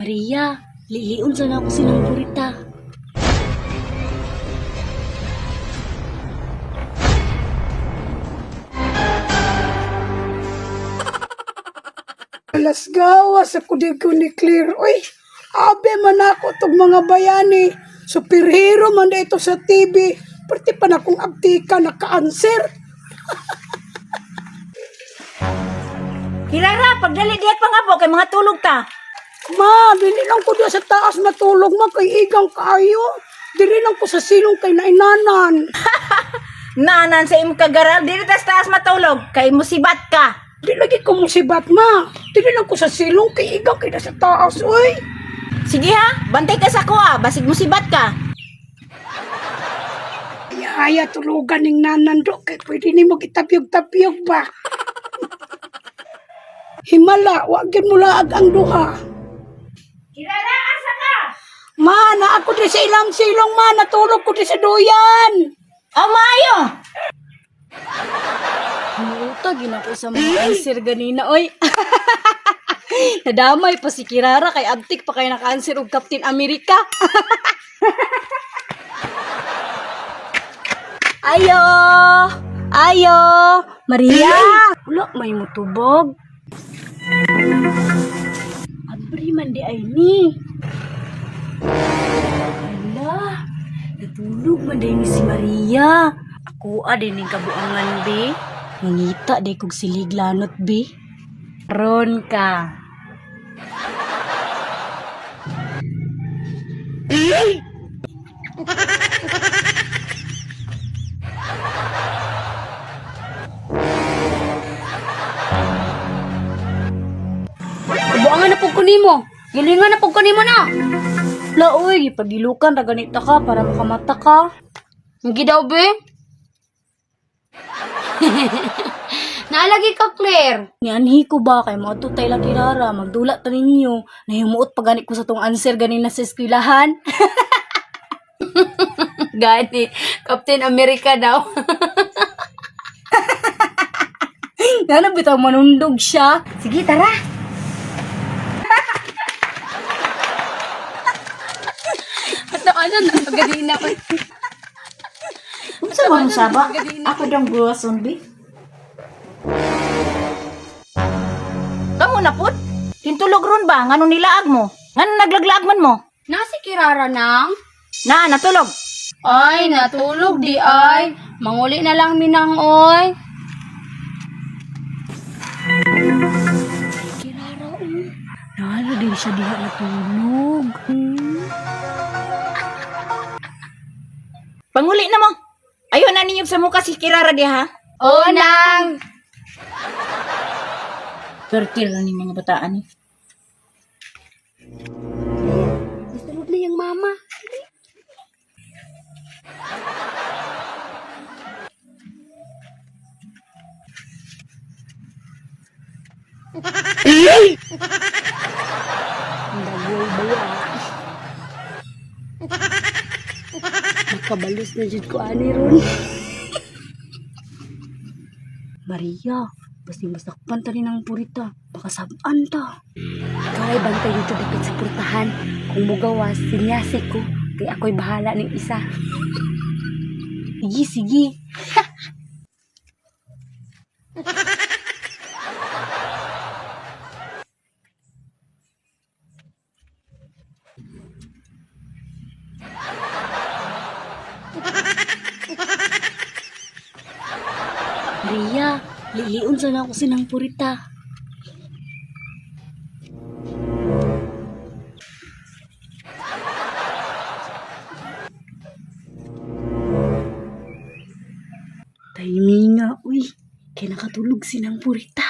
Maria, liliun sana ako silang purita. Alas gawas ako di ko ni Clear. Uy, abe man ako tog mga bayani. Superhero man ito sa TV. Pati pa na akong abtika na ka-answer. Kirara, pagdali dihat pa nga po kay mga tulog ta. Ma, dili lang ko diya sa taas matulog ma kay igang kayo. Dili lang ko sa silong kay nainanan. Nanan sa imong kagaral, dili tas taas matulog kay musibat ka. Di lagi ko musibat ma. Dili lang ko sa silong kay igang kay sa taas. Uy, Sige ha, bantay ka sa kuha, basig musibat ka. aya tulugan ning nanan do kay pwede ni mo kitapyog-tapyog ba. Himala, wag gyud mo laag ang duha. Kirara, asa ka? Ma, na ako di sa ilang silong ma, natulog ko di sa duyan. Oh, maayo. Hamutag yun ako sa mga answer ganina, oy. Nadamay pa si Kirara kay abtik pa kay naka-answer og Captain America. Ayo! Ayo! Maria! Wala, may mutubog. Abri man di ay ni. Ala, natulog man di ni si Maria. Ako din yung kabuangan, be. Nangita di kog siliglanot, be. Ron ka. Kabuangan na pug kunimo. Gilingan na pug kunimo na. Laoy, pagilukan ra ganita ka para makamata ka. Hindi daw, be? Naalagi ka, Claire. Nianhi ko ba kay mo tutay lang Kirara, magdulat ta ninyo. Nahimuot pa ganit ko sa tong answer ganina sa eskwelahan. Gani, Captain America daw. Gana bitaw manundog siya. Sige, tara. Ano na ganina pa. Unsa man saba? Ako dang buwas bi. Kamu na pud? Tintulog ron ba? Ngano nilaag mo? Ngano naglaglaag man mo? Nasi Kirara nang? Na, natulog. Ay, natulog di ay. Manguli na lang minang oy. Kirara Nalo din siya diha natulog. Panguli na mo. Ayun na ninyo sa mukha si Kirara di ha. O nang. Pertil na ni mga bataan eh. Natulog na yung mama. Dagoy ba yan? Makabalos na dyan ko ani ron. Maria, basing masakpan ta rin ang purita. Baka saban ta. Ikaw ay bantay dito dapat sa purtahan. Kung mugawas, sinyasik ko. Kaya ako'y bahala ng isa. Sige, sige. Maria, liliun sana ako sinang purita. Timing nga, uy. Kaya nakatulog sinang purita.